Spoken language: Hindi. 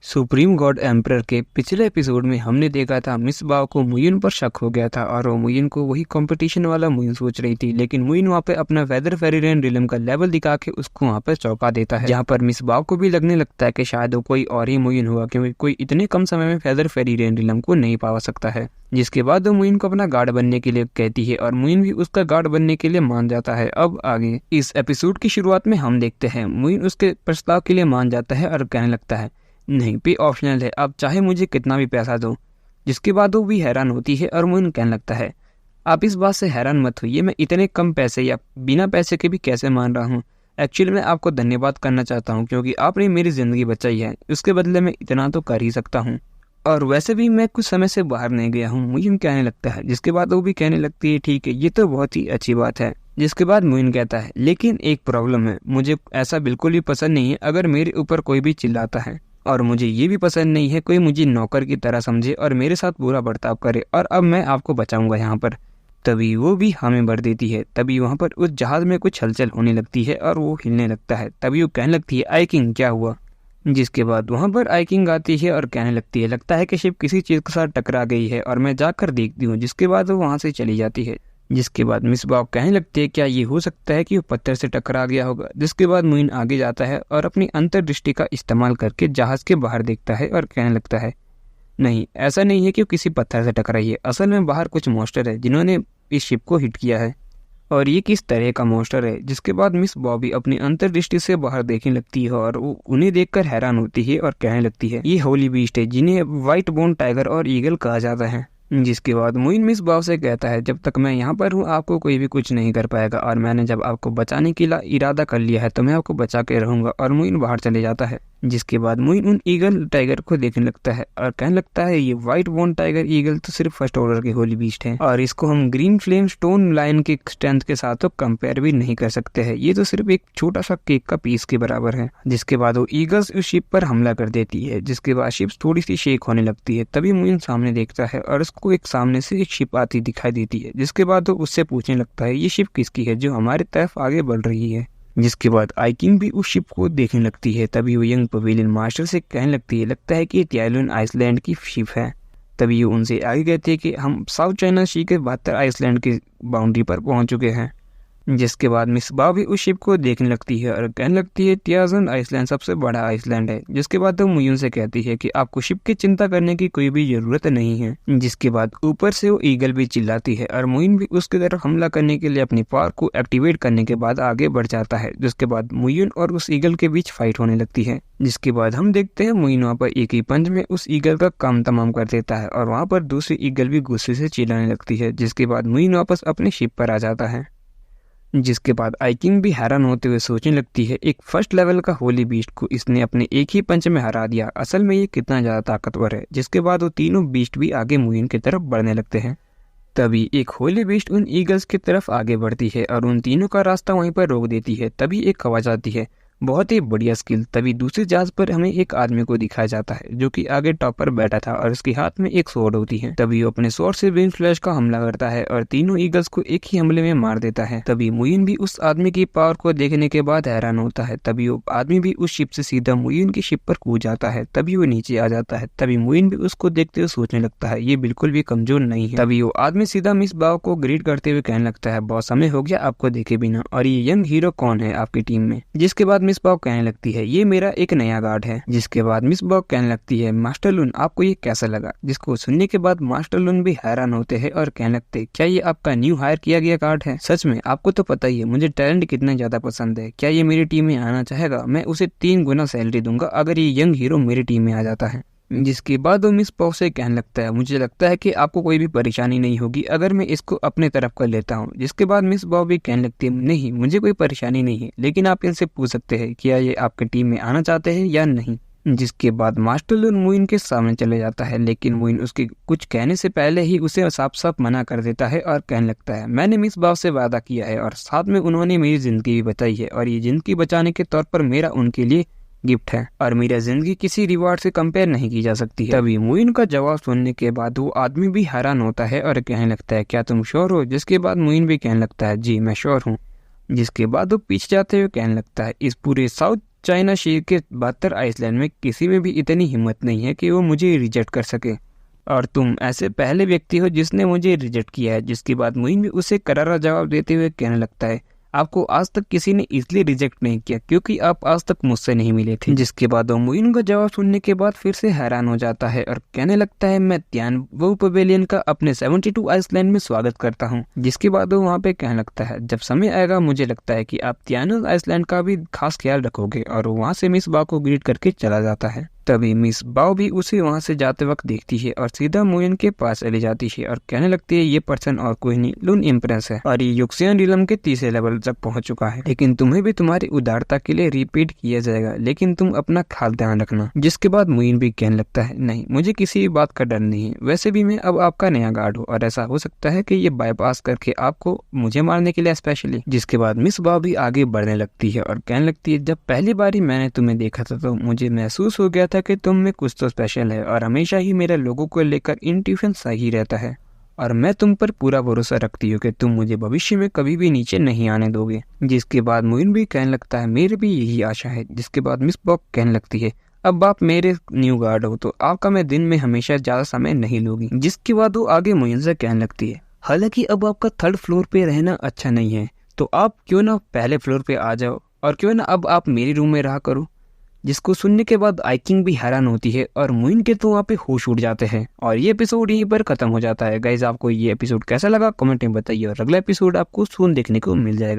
सुप्रीम गॉड एम्परर के पिछले एपिसोड में हमने देखा था मिस बाओ को मुइन पर शक हो गया था और वो मुइन को वही कंपटीशन वाला मुइन सोच रही थी, लेकिन मुइन वहाँ पे अपना वेदर फेरियन रिलम का लेवल दिखा के उसको वहाँ पे चौंका देता है, जहाँ पर मिस बाओ को भी लगने लगता है कि शायद वो कोई और ही मुइन हुआ, क्योंकि कोई इतने कम समय में वेदर फेरियन रिलम को नहीं पा सकता है। जिसके बाद वो मुइन को अपना गार्ड बनने के लिए कहती है और मुइन भी उसका गार्ड बनने के लिए मान जाता है। अब आगे इस एपिसोड की शुरुआत में हम देखते हैं मुइन उसके प्रस्ताव के लिए मान जाता है और कहने लगता है नहीं, पे ऑप्शनल है, आप चाहे मुझे कितना भी पैसा दो। जिसके बाद वो भी हैरान होती है और मुइन कहने लगता है आप इस बात से हैरान मत होइए, मैं इतने कम पैसे या बिना पैसे के भी कैसे मान रहा हूँ। एक्चुअली मैं आपको धन्यवाद करना चाहता हूँ क्योंकि आपने मेरी ज़िंदगी बचाई है, उसके बदले मैं इतना तो कर ही सकता हूँ, और वैसे भी मैं कुछ समय से बाहर नहीं गया हूँ, मुइन कहने लगता है। जिसके बाद वो भी कहने लगती है ठीक है, ये तो बहुत ही अच्छी बात है। जिसके बाद मुइन कहता है लेकिन एक प्रॉब्लम है, मुझे ऐसा बिल्कुल भी पसंद नहीं है अगर मेरे ऊपर कोई भी चिल्लाता है, और मुझे ये भी पसंद नहीं है कोई मुझे नौकर की तरह समझे और मेरे साथ बुरा बर्ताव करे, और अब मैं आपको बचाऊंगा यहाँ पर। तभी वो भी हमें भर देती है। तभी वहाँ पर उस जहाज में कुछ हलचल होने लगती है और वो हिलने लगता है। तभी वो कहने लगती है आई किंग क्या हुआ। जिसके बाद वहाँ पर आई किंग आती है और कहने लगती है लगता है कि शिप किसी चीज़ के साथ टकरा गई है और मैं जाकर देखती हूँ। जिसके बाद वो वहाँ से चली जाती है। जिसके बाद मिस बाओ कहने लगती है क्या ये हो सकता है कि वो पत्थर से टकरा गया होगा। जिसके बाद मुइन आगे जाता है और अपनी अंतर्दृष्टि का इस्तेमाल करके जहाज के बाहर देखता है और कहने लगता है नहीं, ऐसा नहीं है कि वो किसी पत्थर से टकराई है, असल में बाहर कुछ मॉन्स्टर है जिन्होंने इस शिप को हिट किया है, और ये किस तरह का मॉन्स्टर है। जिसके बाद मिस बॉबी अपनी अंतर्दृष्टि से बाहर देखने लगती है और वो उन्हें देखकर हैरान होती है और कहने लगती है ये होली बीस्ट है जिन्हें व्हाइट बोन टाइगर और ईगल कहा जाता है। जिसके बाद मुइन मिस बाव से कहता है जब तक मैं यहाँ पर हूँ आपको कोई भी कुछ नहीं कर पाएगा, और मैंने जब आपको बचाने के लिए इरादा कर लिया है तो मैं आपको बचा के रहूंगा, और मुइन बाहर चले जाता है। जिसके बाद मुइन उन ईगल टाइगर को देखने लगता है और कहने लगता है ये व्हाइट बोन टाइगर ईगल तो सिर्फ फर्स्ट ऑर्डर के होली बीस्ट है, और इसको हम ग्रीन फ्लेम स्टोन लायन के स्ट्रेंथ के साथ तो कंपेयर भी नहीं कर सकते हैं, ये तो सिर्फ एक छोटा सा केक का पीस के बराबर है। जिसके बाद वो ईगल्स उस शिप पर हमला कर देती है। जिसके बाद शिप थोड़ी सी शेक होने लगती है। तभी मुइन सामने देखता है और उसको एक सामने से एक शिप आती दिखाई देती है। जिसके बाद वो उससे पूछने लगता है ये शिप किसकी है जो हमारी तरफ आगे बढ़ रही है। जिसके बाद आई किंग भी उस शिप को देखने लगती है। तभी वो यंग पवेलियन मास्टर से कहने लगती है लगता है कि ये त्यालुन आइसलैंड की शिप है। तभी वो उनसे आगे कहती है कि हम साउथ चाइना सी के 72 आइसलैंड की बाउंड्री पर पहुंच चुके हैं। जिसके बाद मिस बाव भी उस शिप को देखने लगती है और कहने लगती है त्याजन आइसलैंड सबसे बड़ा आइसलैंड है। जिसके बाद वो मुइन से कहती है कि आपको शिप की चिंता करने की कोई भी जरूरत नहीं है। जिसके बाद ऊपर से वो ईगल भी चिल्लाती है और मुइन भी उसकी तरफ हमला करने के लिए अपनी पावर को एक्टिवेट करने के बाद आगे बढ़ जाता है। जिसके बाद मुइन और उस ईगल के बीच फाइट होने लगती है। जिसके बाद हम देखते हैं मुइन वहाँ पर एक ही पंच में उस ईगल का काम तमाम कर देता है और वहाँ पर दूसरी ईगल भी गुस्से से चिल्लाने लगती है। जिसके बाद मुइन वापस अपने शिप पर आ जाता है। जिसके बाद आई किंग भी हैरान होते हुए सोचने लगती है एक फर्स्ट लेवल का होली बीस्ट को इसने अपने एक ही पंच में हरा दिया, असल में ये कितना ज्यादा ताकतवर है। जिसके बाद वो तीनों बीस्ट भी आगे मुइन की तरफ बढ़ने लगते हैं। तभी एक होली बीस्ट उन ईगल्स की तरफ आगे बढ़ती है और उन तीनों का रास्ता वहीं पर रोक देती है। तभी एक आवाज आती है बहुत ही बढ़िया स्किल। तभी दूसरे जहाज पर हमें एक आदमी को दिखाया जाता है जो कि आगे टॉप पर बैठा था और उसके हाथ में एक स्वॉर्ड होती है। तभी वो अपने स्वॉर्ड से विंड फ्लैश का हमला करता है और तीनों ईगल्स को एक ही हमले में मार देता है। तभी मुइन भी उस आदमी की पावर को देखने के बाद हैरान होता है। तभी वो आदमी भी उस शिप से सीधा मुइन की शिप पर कूद जाता है। तभी वो नीचे आ जाता है। तभी मुइन भी उसको देखते हुए सोचने लगता है ये बिल्कुल भी कमजोर नहीं है। तभी वो आदमी सीधा मिस बाव को ग्रीट करते हुए कहने लगता है बहुत समय हो गया आपको देखे बिना, और ये यंग हीरो कौन है आपकी टीम में। जिसके बाद मिस बाव कहने लगती है ये मेरा एक नया गार्ड है। जिसके बाद मिस बॉब कहने लगती है मास्टर लून आपको ये कैसा लगा। जिसको सुनने के बाद मास्टर लून भी हैरान होते हैं और कहने लगते हैं क्या ये आपका न्यू हायर किया गया गार्ड है। सच में आपको तो पता ही है मुझे टैलेंट कितना ज्यादा पसंद है, क्या ये मेरी टीम में आना चाहेगा, मैं उसे 3 गुना सैलरी दूंगा अगर ये यंग हीरो मेरी टीम में आ जाता है। जिसके बाद वो मिस पॉव से कहने लगता है मुझे लगता है कि आपको कोई भी परेशानी नहीं होगी अगर मैं इसको अपने तरफ कर लेता हूँ। जिसके बाद मिस बॉव भी कहने लगती है नहीं मुझे कोई परेशानी नहीं है, लेकिन आप इनसे पूछ सकते हैं क्या ये आपकी टीम में आना चाहते हैं या नहीं। जिसके बाद मास्टर लून मुइन के सामने चले जाता है, लेकिन मुइन उसके कुछ कहने से पहले ही उसे साफ साफ मना कर देता है और कहने लगता है मैंने मिस बाव से वादा किया है और साथ में उन्होंने मेरी जिंदगी भी बचाई है, और ये जिंदगी बचाने के तौर पर मेरा उनके लिए गिफ्ट है, और मेरी जिंदगी किसी रिवार्ड से कंपेयर नहीं की जा सकती है। तभी मुइन का जवाब सुनने के बाद वो आदमी भी हैरान होता है और कहने लगता है क्या तुम श्योर हो। जिसके बाद मुइन भी कहने लगता है जी मैं श्योर हूँ। जिसके बाद वो पीछे जाते हुए कहने लगता है इस पूरे साउथ चाइना शी के 72 आइसलैंड में किसी में भी इतनी हिम्मत नहीं है कि वो मुझे रिजेक्ट कर सके, और तुम ऐसे पहले व्यक्ति हो जिसने मुझे रिजेक्ट किया है। जिसके बाद मुइन भी उसे करारा जवाब देते हुए कहने लगता है, आपको आज तक किसी ने इसलिए रिजेक्ट नहीं किया क्योंकि आप आज तक मुझसे नहीं मिले थे। जिसके बाद वो मुइन का जवाब सुनने के बाद फिर से हैरान हो जाता है और कहने लगता है, मैं तियान वो पवेलियन का अपने 72 आइसलैंड में स्वागत करता हूँ। जिसके बाद वो वहाँ पे कहने लगता है, जब समय आएगा मुझे लगता है कि आप तियान आइसलैंड का भी खास ख्याल रखोगे, और वो वहाँ से मिस बा को ग्रीट करके चला जाता है। तभी मिस बाओ भी उसे वहां से जाते वक्त देखती है और सीधा मुइन के पास चली जाती है और कहने लगती है, ये पर्सन और कोई नहीं, लून इम्प्रेस है और ये युक्सियन रिलम के तीसरे लेवल तक पहुंच चुका है, लेकिन तुम्हें भी तुम्हारी उदारता के लिए रिपीट किया जाएगा, लेकिन तुम अपना खास ध्यान रखना। जिसके बाद मुइन भी कहने लगता है, नहीं मुझे किसी बात का डर नहीं है, वैसे भी मैं अब आपका नया गार्ड हूँ और ऐसा हो सकता है कि ये बाईपास करके आपको मुझे मारने के लिए स्पेशली। जिसके बाद मिस बाओ भी आगे बढ़ने लगती है और कहने लगती है, जब पहली बारी मैंने तुम्हें देखा था तो मुझे महसूस हो गया था कि तुम में कुछ तो स्पेशल है, और हमेशा ही मेरे लोगों को लेकर इंट्यूशन सही रहता है, और मैं तुम पर पूरा भरोसा रखती हूँ कि तुम मुझे भविष्य में कभी भी नीचे नहीं आने दोगे। जिसके बाद मुइन भी कहने लगता है, मेरी भी यही आशा है। जिसके बाद मिस बॉब कहने लगती है, अब आप मेरे न्यू गार्ड हो तो आपका मैं दिन में हमेशा ज्यादा समय नहीं लूंगी। जिसके बाद वो आगे मुइन से कहने लगती है, हालांकि अब आपका 3rd फ्लोर पे रहना अच्छा नहीं है, तो आप क्यों ना पहले फ्लोर पे आ जाओ, और क्यों ना अब आप मेरे रूम में रहा करो। जिसको सुनने के बाद आइकिंग भी हैरान होती है और मुइन के तो वहाँ पे होश उड़ जाते हैं, और ये एपिसोड यहीं पर खत्म हो जाता है। गाइज, आपको ये एपिसोड कैसा लगा कमेंट में बताइए, और अगला एपिसोड आपको सून देखने को मिल जाएगा।